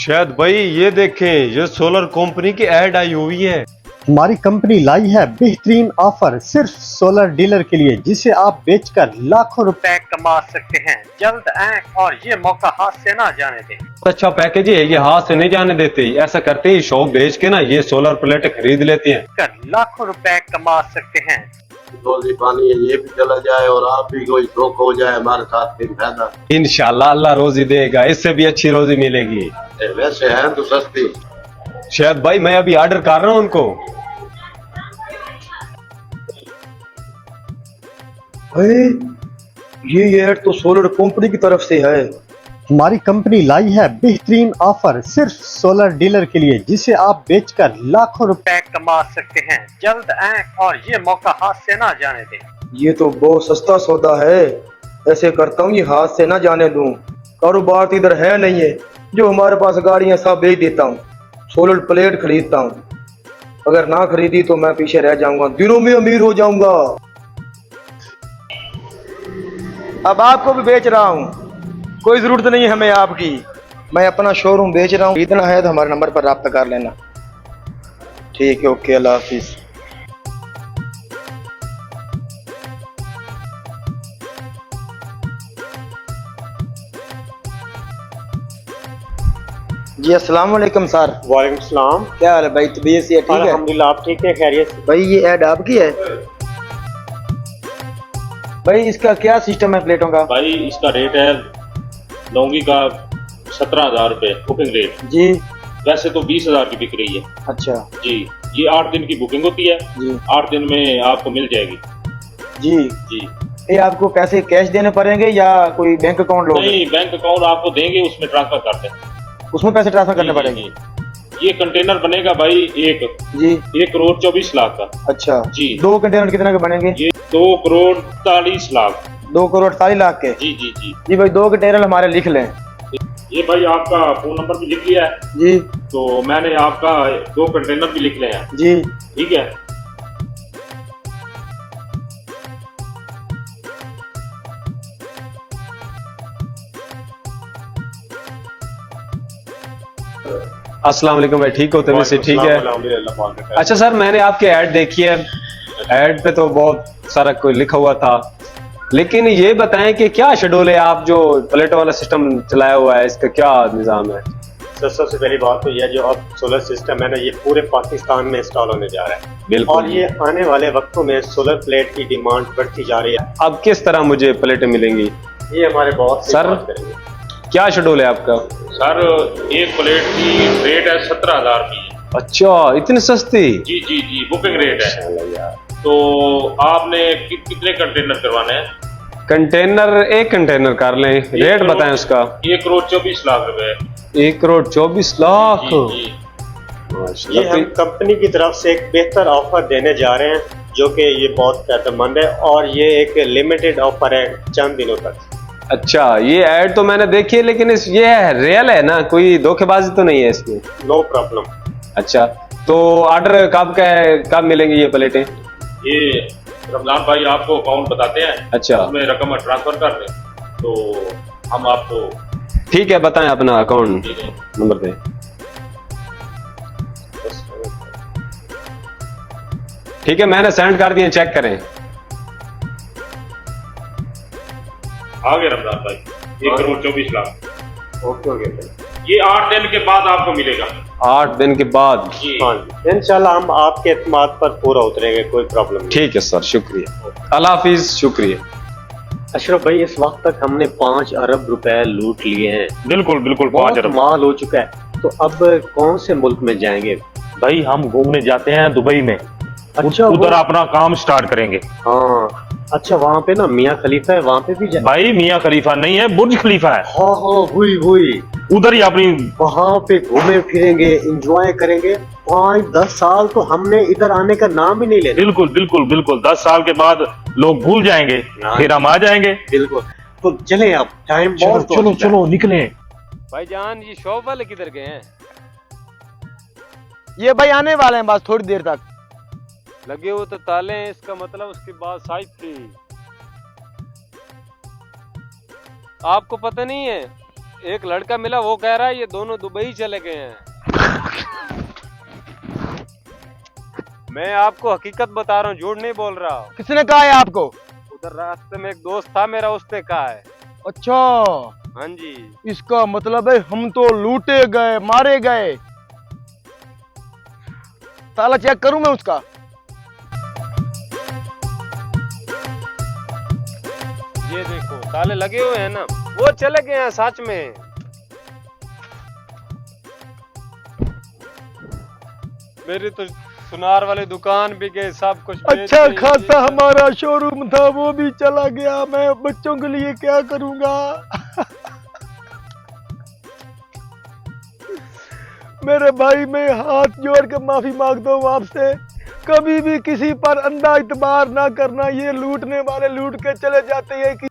शायद भाई ये देखें, ये सोलर कंपनी की ऐड आई हुई है। हमारी कंपनी लाई है बेहतरीन ऑफर सिर्फ सोलर डीलर के लिए, जिसे आप बेचकर लाखों रुपए कमा सकते हैं। जल्द आएं और ये मौका हाथ से ना जाने दें। अच्छा पैकेज है ये, हाथ से नहीं जाने देते। ऐसा करते ही शॉप बेच के ना ये सोलर प्लेट खरीद लेते हैं, कर लाखों रुपए कमा सकते हैं। रोजी पानी है, ये भी चला जाए और आप भी कोई शौक हो जाए हमारे साथ, फिर फायदा। इंशाल्लाह अल्लाह रोजी देगा, इससे भी अच्छी रोजी मिलेगी। वैसे है तो सस्ती। शायद भाई मैं अभी ऑर्डर कर रहा हूँ उनको। ये ऐड तो सोलर कंपनी की तरफ से है। हमारी कंपनी लाई है बेहतरीन ऑफर सिर्फ सोलर डीलर के लिए, जिसे आप बेचकर लाखों रुपए कमा सकते हैं। जल्द आएं और ये मौका हाथ से ना जाने दें। ये तो बहुत सस्ता सौदा है। ऐसे करता हूँ ये हाथ से ना जाने दूं। कारोबार तो इधर है नहीं है, जो हमारे पास गाड़ियां सब बेच देता हूँ, सोलर प्लेट खरीदता हूँ। अगर ना खरीदी तो मैं पीछे रह जाऊंगा, दिनों में अमीर हो जाऊंगा। अब आपको भी बेच रहा हूँ, कोई जरूरत नहीं है हमें आपकी। मैं अपना शोरूम बेच रहा हूँ, खरीदना है तो हमारे नंबर पर राब्ता कर लेना। ठीक है, ओके, अल्लाह हाफिज। जी अस्सलाम वालेकुम सर। वालेकुम सलाम। क्या हाल है भाई, तबीयत से ठीक है? अल्हम्दुलिल्लाह, आप ठीक है? खैरियत से? भाई ये ऐड आपकी है? भाई इसका क्या सिस्टम है प्लेटों का? भाई इसका रेट है लौंगी का 17,000 रुपये बुकिंग रेट। जी। वैसे तो 20,000 की बिक रही है। अच्छा जी, ये 8 दिन की बुकिंग होती है जी। 8 दिन में आपको मिल जाएगी। जी जी। ये आपको पैसे कैश देने पड़ेंगे या कोई बैंक अकाउंट लोगे? नहीं, बैंक अकाउंट आपको देंगे, उसमें ट्रांसफर कर दें। उसमें पैसे ट्रांसफर करने जी, पड़ेंगे? जी। ये कंटेनर बनेगा भाई एक जी। 1 करोड़ 24 लाख का। अच्छा जी। 2 कंटेनर कितने के बनेंगे? ये 2 करोड़ 40 लाख। 2 करोड़ 40 लाख के? जी जी जी। जी भाई 2 कंटेनर हमारे लिख लें। ये भाई आपका फोन नंबर भी लिख लिया है, जी तो मैंने आपका 2 कंटेनर भी लिख लिया है। जी। ठीक है। अस्सलाम वालेकुम भाई, ठीक हो? तबीयत से ठीक है? अच्छा सर, मैंने आपकी ऐड देखी है। ऐड पे तो बहुत सारा कोई लिखा हुआ था, लेकिन ये बताएं कि क्या शेड्यूल है? आप जो प्लेटों वाला सिस्टम चलाया हुआ है, इसका क्या निज़ाम है? सर सबसे पहली बात तो यह जो अब सोलर सिस्टम है ना, ये पूरे पाकिस्तान में इंस्टॉल होने जा रहा है। बिल्कुल। और ये आने वाले वक्तों में सोलर प्लेट की डिमांड बढ़ती जा रही है। अब किस तरह मुझे प्लेटें मिलेंगी? ये हमारे बहुत सर करेंगे। क्या शेड्यूल है आपका? सर एक प्लेट की रेट है 17,000 की। अच्छा, इतनी सस्ती? जी जी जी, बुकिंग रेट है। यार तो आपने कितने कंटेनर करवाने हैं? कंटेनर, एक कंटेनर कर लें। रेट बताएं उसका। 1 करोड़ 24 लाख रुपए। 1 करोड़ 24 लाख। जी जी। ये हम कंपनी की तरफ से एक बेहतर ऑफर देने जा रहे हैं, जो कि ये बहुत फायदेमंद है और ये एक लिमिटेड ऑफर है चंद दिनों तक। अच्छा, ये ऐड तो मैंने देखी है, लेकिन ये रियल है ना? कोई धोखेबाजी तो नहीं है इसमें? No problem. अच्छा, तो ऑर्डर कब का है, कब मिलेंगी ये प्लेटें? ये रमजान भाई आपको अकाउंट बताते हैं, अच्छा। उसमें रकम ट्रांसफर कर दें तो हम आपको। ठीक है, बताएं अपना अकाउंट ठीक है। नंबर दें। ठीक है, मैंने सेंड कर दिए, चेक करें। आ गए रमजान भाई, 1 करोड़ 24 लाख। Okay okay. ये 8 दिन के बाद आपको मिलेगा। 8 दिन के बाद? जी हाँ जी, इंशाल्लाह हम आपके एतमाद पर पूरा उतरेंगे, कोई प्रॉब्लम नहीं। ठीक है सर, शुक्रिया। अल्लाह हाफिज। शुक्रिया। अशरफ भाई, इस वक्त तक हमने 5 अरब रुपए लूट लिए हैं। बिल्कुल बिल्कुल 5 बहुत अरब। माल हो चुका है। तो अब कौन से मुल्क में जाएंगे? भाई हम घूमने जाते हैं दुबई में। अच्छा, उधर अपना काम स्टार्ट करेंगे। हाँ अच्छा, वहाँ पे ना मियाँ खलीफा है, वहाँ पे भी जाए? भाई मियाँ खलीफा नहीं है, बुर्ज खलीफा है। हाँ हाँ, हुई हुई। उधर ही अपनी। वहाँ पे घूमे फिरेंगे, एंजॉय करेंगे। 5-10 साल तो हमने इधर आने का नाम ही नहीं लेना। बिल्कुल बिल्कुल बिल्कुल 10 साल के बाद लोग भूल जाएंगे, फिर हम आ जाएंगे। बिल्कुल। तो चले, अब टाइम चलो बहुत हो चलो चुका है। चलो निकले। भाईजान, ये शॉप वाले किधर गए हैं? ये भाई आने वाले हैं बस थोड़ी देर तक। लगे हुए तो ताले हैं, इसका मतलब उसके बाद साइड थी। आपको पता नहीं है? एक लड़का मिला, वो कह रहा है ये दोनों दुबई चले गए हैं। मैं आपको हकीकत बता रहा हूँ, झूठ नहीं बोल रहा हूँ। किसने कहा है आपको? उधर रास्ते में एक दोस्त था मेरा, उसने कहा है। अच्छा, हाँ जी। इसका मतलब है हम तो लूटे गए, मारे गए। ताला चेक करूं मैं उसका? ये देखो ताले लगे हुए हैं ना, वो चले गए हैं सच में। मेरी तो सुनार वाली दुकान भी गई, सब कुछ अच्छा खासा हमारा शोरूम था वो भी चला गया। मैं बच्चों के लिए क्या करूंगा? मेरे भाई, मैं हाथ जोड़ के माफी मांगता हूँ आपसे। कभी भी किसी पर अंधा इतबार ना करना। ये लूटने वाले लूट के चले जाते हैं कि